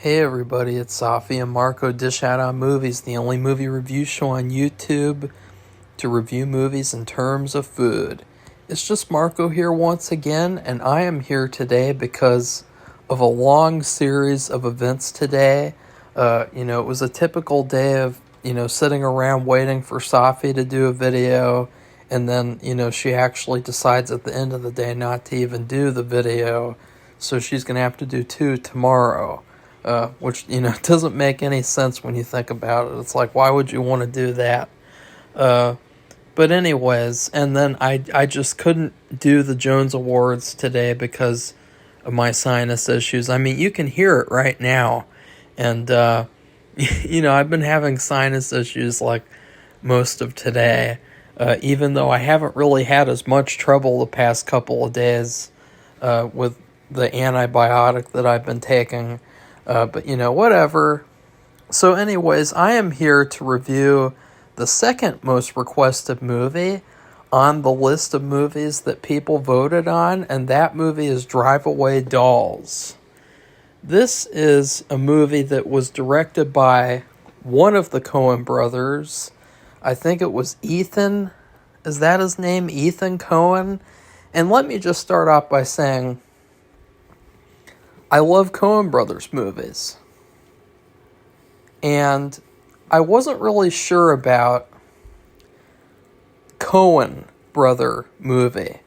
Hey everybody, it's Safi and Marco Dish Out on Movies, the only movie review show on YouTube to review movies in terms of food. It's just Marco here once again, and I am here today because of a long series of events today. It was a typical day of, sitting around waiting for Safi to do a video, and then, she actually decides at the end of the day not to even do the video, so she's going to have to do two tomorrow. Which, doesn't make any sense when you think about it. It's like, why would you want to do that? But anyways, and then I just couldn't do the Jones Awards today because of my sinus issues. I mean, you can hear it right now. And, I've been having sinus issues like most of today, even though I haven't really had as much trouble the past couple of days with the antibiotic that I've been taking. But whatever. So anyways, I am here to review the second most requested movie on the list of movies that people voted on, and that movie is Drive Away Dolls. This is a movie that was directed by one of the Coen brothers. I think it was Ethan. Is that his name? Ethan Coen? And let me just start off by saying I love Coen Brothers movies. And I wasn't really sure about Coen Brother movie.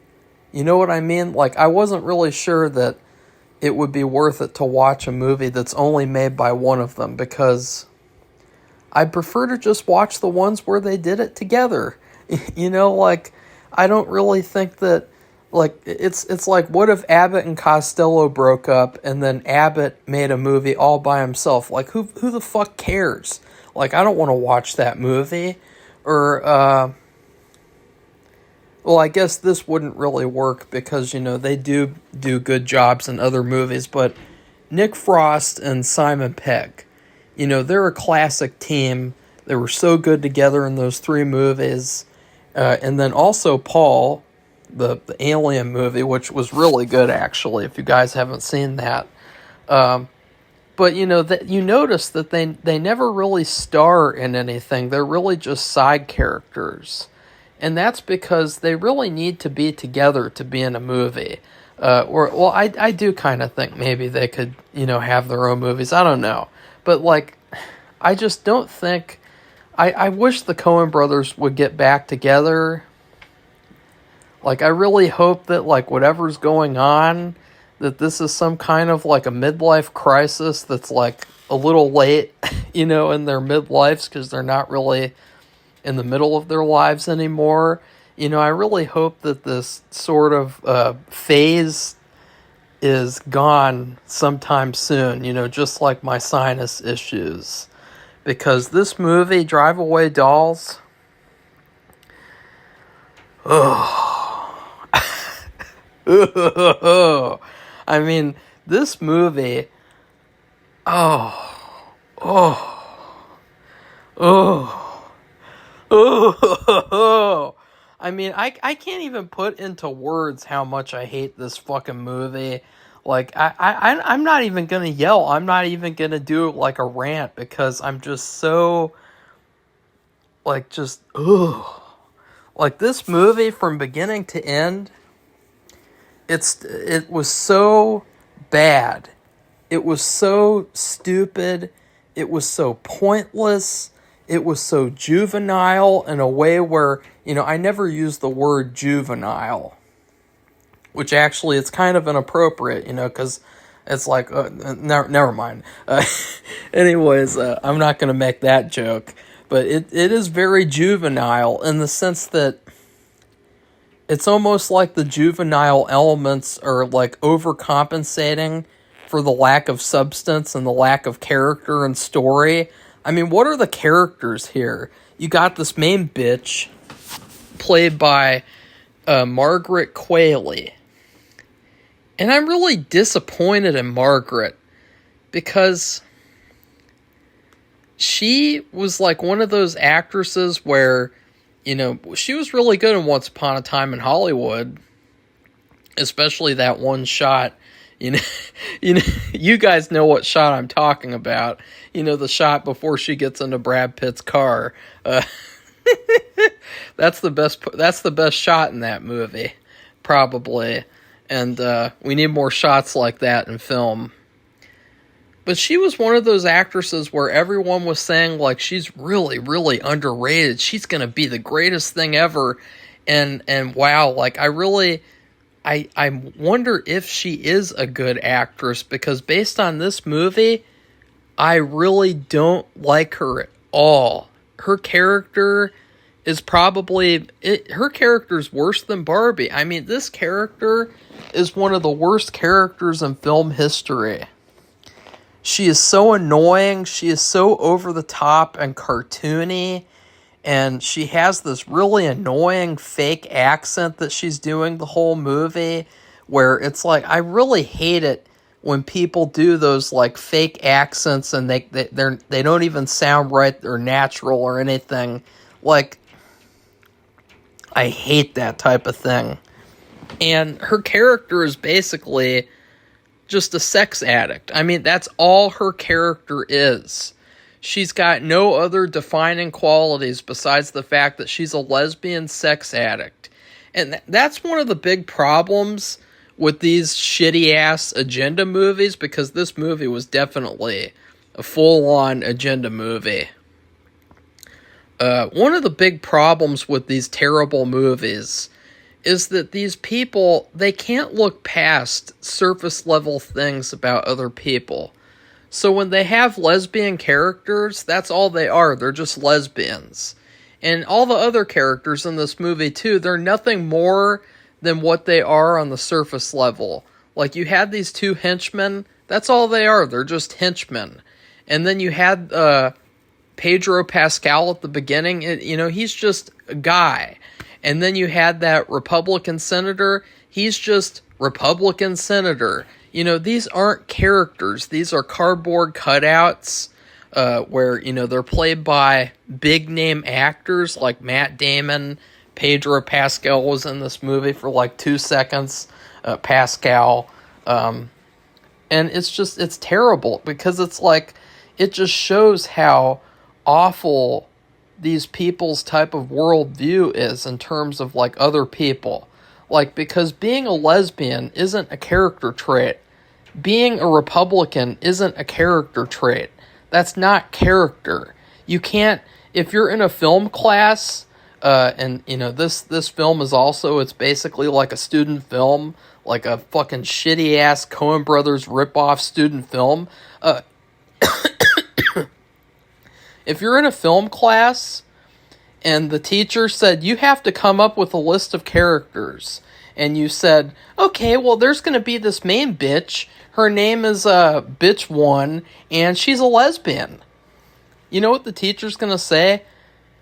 You know what I mean? Like, I wasn't really sure that it would be worth it to watch a movie that's only made by one of them, because I prefer to just watch the ones where they did it together. I don't really think that. Like, it's like, what if Abbott and Costello broke up and then Abbott made a movie all by himself? Like, who the fuck cares? Like, I don't want to watch that movie. Or, I guess this wouldn't really work because, they do good jobs in other movies. But Nick Frost and Simon Pegg, they're a classic team. They were so good together in those three movies. And then also Paul, the Alien movie, which was really good, actually, if you guys haven't seen that. But, that you notice that they never really star in anything. They're really just side characters. And that's because they really need to be together to be in a movie. I do kind of think maybe they could, have their own movies. I don't know. But, I just don't think. I wish the Coen brothers would get back together. I really hope that, whatever's going on, that this is some kind of, a midlife crisis that's, a little late, in their midlives, because they're not really in the middle of their lives anymore. I really hope that this sort of phase is gone sometime soon, just like my sinus issues. Because this movie, Drive Away Dolls, I mean, this movie, I mean, I can't even put into words how much I hate this fucking movie. I'm not even gonna yell. I'm not even gonna do, a rant, because I'm just so, this movie from beginning to end, it was so bad. It was so stupid. It was so pointless. It was so juvenile in a way where, I never use the word juvenile, which actually it's kind of inappropriate, because it's like, never mind. Anyways, I'm not going to make that joke, but it is very juvenile in the sense that it's almost like the juvenile elements are, overcompensating for the lack of substance and the lack of character and story. I mean, what are the characters here? You got this main bitch, played by Margaret Qualley. And I'm really disappointed in Margaret, because she was one of those actresses where, she was really good in Once Upon a Time in Hollywood, especially that one shot You know, you know, you guys know what shot I'm talking about. You know, the shot before she gets into Brad Pitt's car. That's the best. That's the best shot in that movie, probably. And we need more shots like that in film. But she was one of those actresses where everyone was saying, like, she's really, really underrated. She's going to be the greatest thing ever. And wow, like, I wonder if she is a good actress, because based on this movie, I really don't like her at all. Her character is her character's worse than Barbie. I mean, this character is one of the worst characters in film history. She is so annoying, she is so over the top and cartoony, and she has this really annoying fake accent that she's doing the whole movie, where it's like, I really hate it when people do those like fake accents and they don't even sound right or natural or anything. Like, I hate that type of thing. And her character is basically just a sex addict. I mean, that's all her character is. She's got no other defining qualities besides the fact that she's a lesbian sex addict. And that's one of the big problems with these shitty-ass agenda movies, because this movie was definitely a full-on agenda movie. One of the big problems with these terrible movies is that these people, they can't look past surface-level things about other people. So when they have lesbian characters, that's all they are. They're just lesbians. And all the other characters in this movie, too, they're nothing more than what they are on the surface level. Like, you had these two henchmen, that's all they are. They're just henchmen. And then you had Pedro Pascal at the beginning. He's just a guy. And then you had that Republican senator. He's just Republican senator. These aren't characters. These are cardboard cutouts where, they're played by big-name actors like Matt Damon. Pedro Pascal was in this movie for like 2 seconds. Pascal. And it's terrible, because it's like, it just shows how awful these people's type of worldview is in terms of like other people. Like, because being a lesbian isn't a character trait. Being a Republican isn't a character trait. That's not character. You can't, if you're in a film class, and this film is also, it's basically like a student film, like a fucking shitty ass Coen Brothers ripoff student film. If you're in a film class and the teacher said, you have to come up with a list of characters, and you said, okay, well, there's going to be this main bitch. Her name is Bitch 1, and she's a lesbian. You know what the teacher's going to say?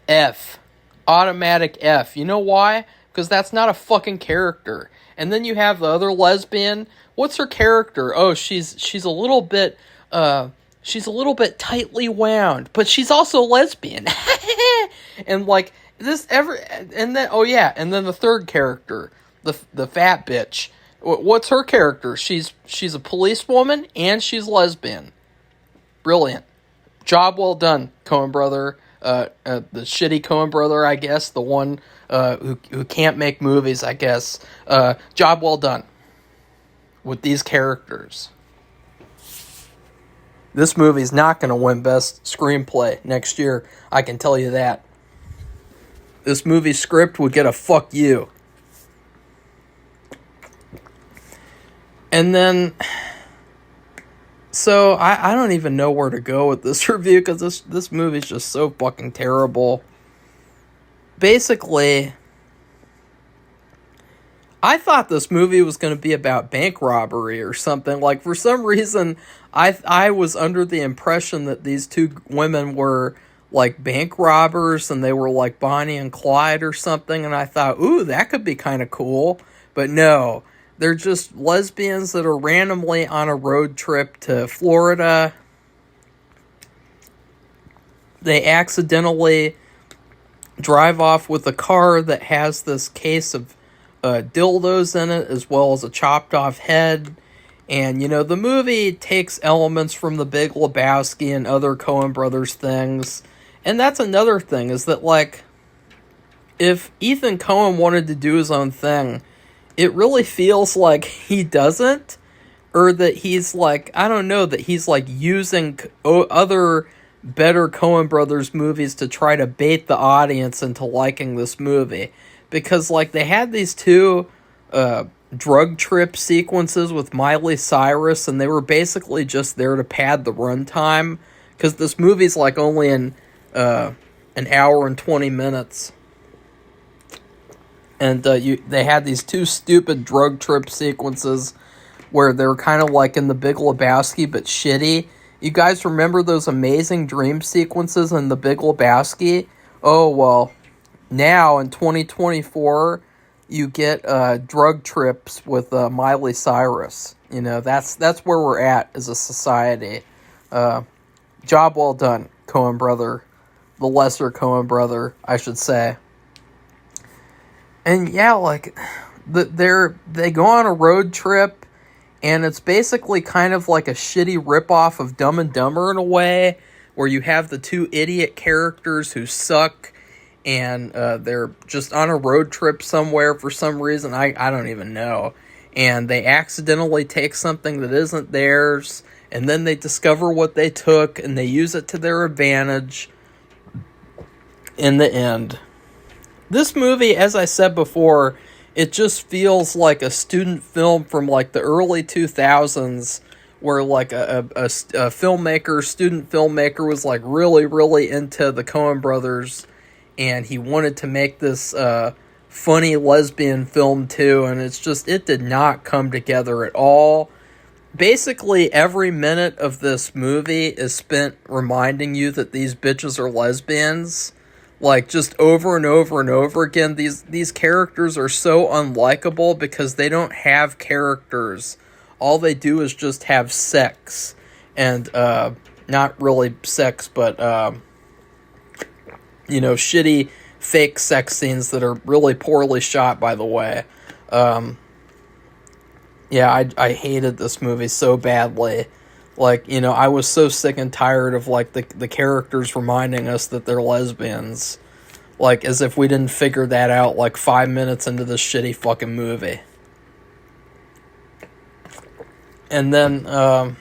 F. Automatic F. You know why? Because that's not a fucking character. And then you have the other lesbian. What's her character? Oh, she's a little bit tightly wound, but she's also lesbian. And like this and then the third character, the fat bitch. What's her character? She's a policewoman and she's lesbian. Brilliant. Job well done, Coen Brother. The shitty Coen Brother, I guess, the one who can't make movies, I guess. Job well done with these characters. This movie's not going to win Best Screenplay next year. I can tell you that. This movie's script would get a fuck you. And then, so I don't even know where to go with this review, because this movie's just so fucking terrible. Basically, I thought this movie was going to be about bank robbery or something. Like, for some reason, I was under the impression that these two women were like bank robbers and they were like Bonnie and Clyde or something, and I thought, ooh, that could be kind of cool. But no, they're just lesbians that are randomly on a road trip to Florida. They accidentally drive off with a car that has this case of dildos in it, as well as a chopped off head. And, the movie takes elements from The Big Lebowski and other Coen Brothers things. And that's another thing, is that, like, if Ethan Coen wanted to do his own thing, it really feels like he doesn't. Or that he's, like, I don't know, that he's, like, using other better Coen Brothers movies to try to bait the audience into liking this movie. Because, like, they had these two drug trip sequences with Miley Cyrus, and they were basically just there to pad the runtime, because this movie's like only an hour and 20 minutes, and they had these two stupid drug trip sequences where they were kind of like in The Big Lebowski but shitty. You guys remember those amazing dream sequences in The Big Lebowski? Oh well, now in 2024 you get drug trips with Miley Cyrus. That's where we're at as a society. Job well done, Coen Brother. The lesser Coen Brother, I should say. And yeah, like, they go on a road trip, and it's basically kind of like a shitty ripoff of Dumb and Dumber in a way, where you have the two idiot characters who suck, and they're just on a road trip somewhere for some reason. I don't even know. And they accidentally take something that isn't theirs, and then they discover what they took, and they use it to their advantage in the end. This movie, as I said before, it just feels like a student film from like the early 2000s, where like a student filmmaker was like really, really into the Coen Brothers, and he wanted to make this funny lesbian film too, and it did not come together at all. Basically, every minute of this movie is spent reminding you that these bitches are lesbians. Like, just over and over and over again. These characters are so unlikable because they don't have characters. All they do is just have sex. And, not really sex, but, shitty fake sex scenes that are really poorly shot, by the way. I hated this movie so badly. Like, I was so sick and tired of, like, the characters reminding us that they're lesbians. Like, as if we didn't figure that out, like, 5 minutes into this shitty fucking movie. And then, I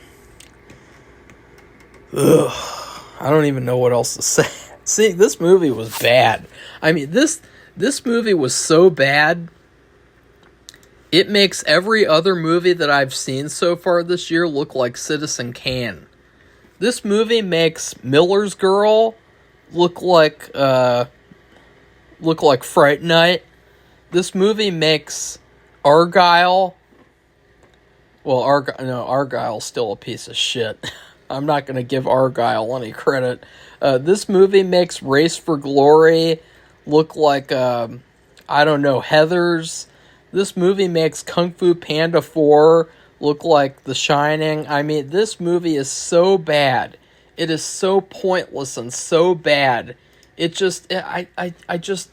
don't even know what else to say. See, this movie was bad. I mean, this movie was so bad, it makes every other movie that I've seen so far this year look like Citizen Kane. This movie makes Miller's Girl look like Fright Night. This movie makes Argyle. Well, Argyle's still a piece of shit. I'm not going to give Argyle any credit. This movie makes Race for Glory look like, Heathers. This movie makes Kung Fu Panda 4 look like The Shining. I mean, this movie is so bad. It is so pointless and so bad. It just,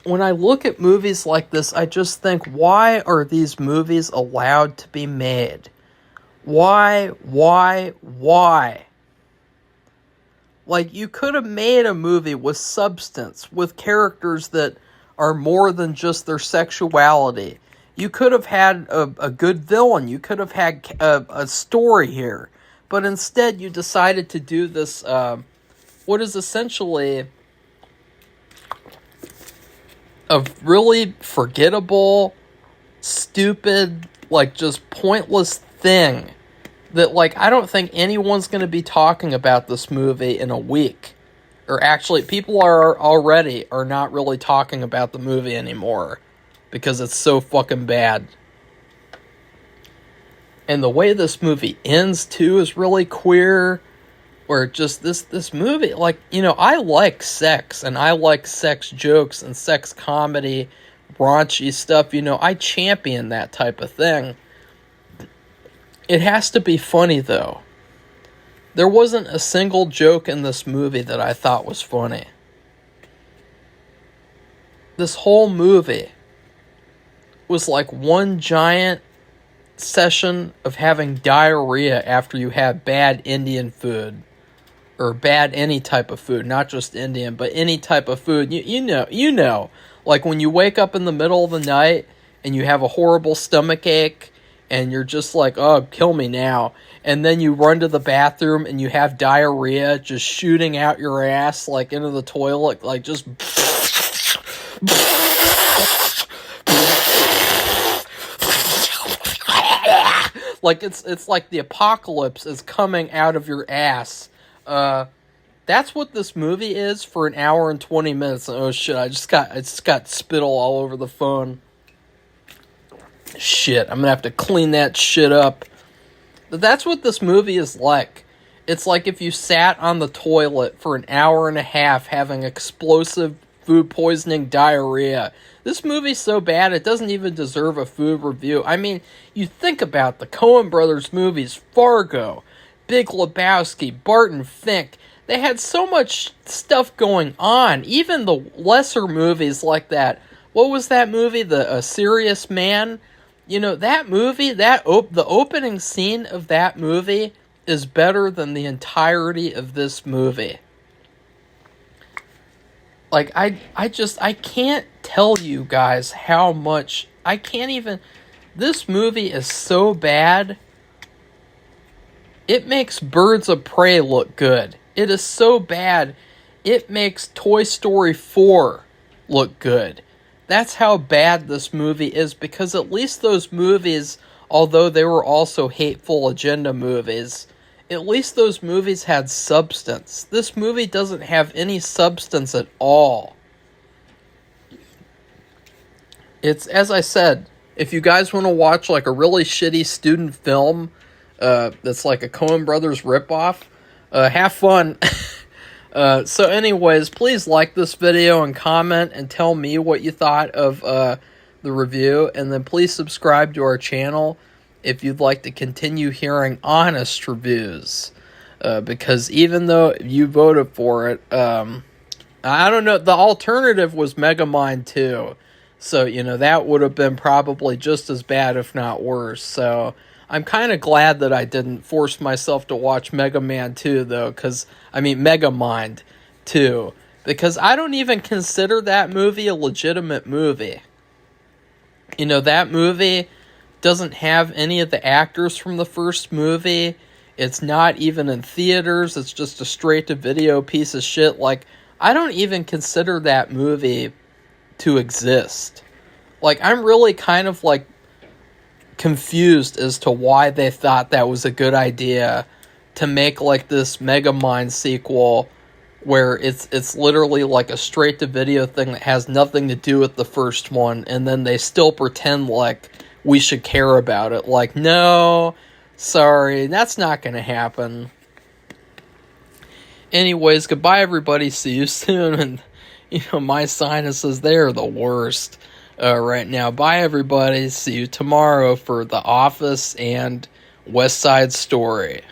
when I look at movies like this, I just think, why are these movies allowed to be made? Why? Like, you could have made a movie with substance, with characters that are more than just their sexuality. You could have had a good villain. You could have had a story here. But instead, you decided to do this, what is essentially a really forgettable, stupid, like, just pointless thing that, like, I don't think anyone's going to be talking about this movie in a week. Or actually, people are not really talking about the movie anymore because it's so fucking bad. And the way this movie ends, too, is really queer. Where just this movie, like, I like sex, and I like sex jokes and sex comedy, raunchy stuff, I champion that type of thing. It has to be funny, though. There wasn't a single joke in this movie that I thought was funny. This whole movie was like one giant session of having diarrhea after you have bad Indian food, or bad any type of food, not just Indian, but any type of food, you know, like when you wake up in the middle of the night and you have a horrible stomach ache and you're just like, oh, kill me now, and then you run to the bathroom and you have diarrhea just shooting out your ass, like into the toilet, like just like it's like the apocalypse is coming out of your ass. That's what this movie is for an hour and 20 minutes. Oh shit, I just got spittle all over the phone. Shit, I'm gonna have to clean that shit up. But that's what this movie is like. It's like if you sat on the toilet for an hour and a half having explosive food poisoning diarrhea. This movie's so bad it doesn't even deserve a food review. I mean, you think about the Coen Brothers movies, Fargo, Big Lebowski, Barton Fink. They had so much stuff going on. Even the lesser movies like that. What was that movie? The Serious Man? You know, that movie, the opening scene of that movie is better than the entirety of this movie. Like, I can't tell you guys how much, this movie is so bad, it makes Birds of Prey look good. It is so bad, it makes Toy Story 4 look good. That's how bad this movie is, because at least those movies, although they were also hateful agenda movies, at least those movies had substance. This movie doesn't have any substance at all. It's, as I said, if you guys want to watch like a really shitty student film that's like a Coen Brothers ripoff, have fun. So anyways, please like this video and comment and tell me what you thought of the review. And then please subscribe to our channel if you'd like to continue hearing honest reviews. Because even though you voted for it, I don't know, the alternative was Megamind 2. So, you know, that would have been probably just as bad, if not worse. So, I'm kind of glad that I didn't force myself to watch Megamind 2, though, Megamind 2. Because I don't even consider that movie a legitimate movie. You know, that movie doesn't have any of the actors from the first movie. It's not even in theaters. It's just a straight-to-video piece of shit. Like, I don't even consider that movie to exist. Like, I'm really kind of, like, confused as to why they thought that was a good idea to make, like, this Megamind sequel where it's literally, like, a straight-to-video thing that has nothing to do with the first one, and then they still pretend like we should care about it. Like, no, sorry, that's not gonna happen. Anyways, goodbye everybody, see you soon, and, you know, my sinuses, they're the worst right now. Bye everybody, see you tomorrow for The Office and West Side Story.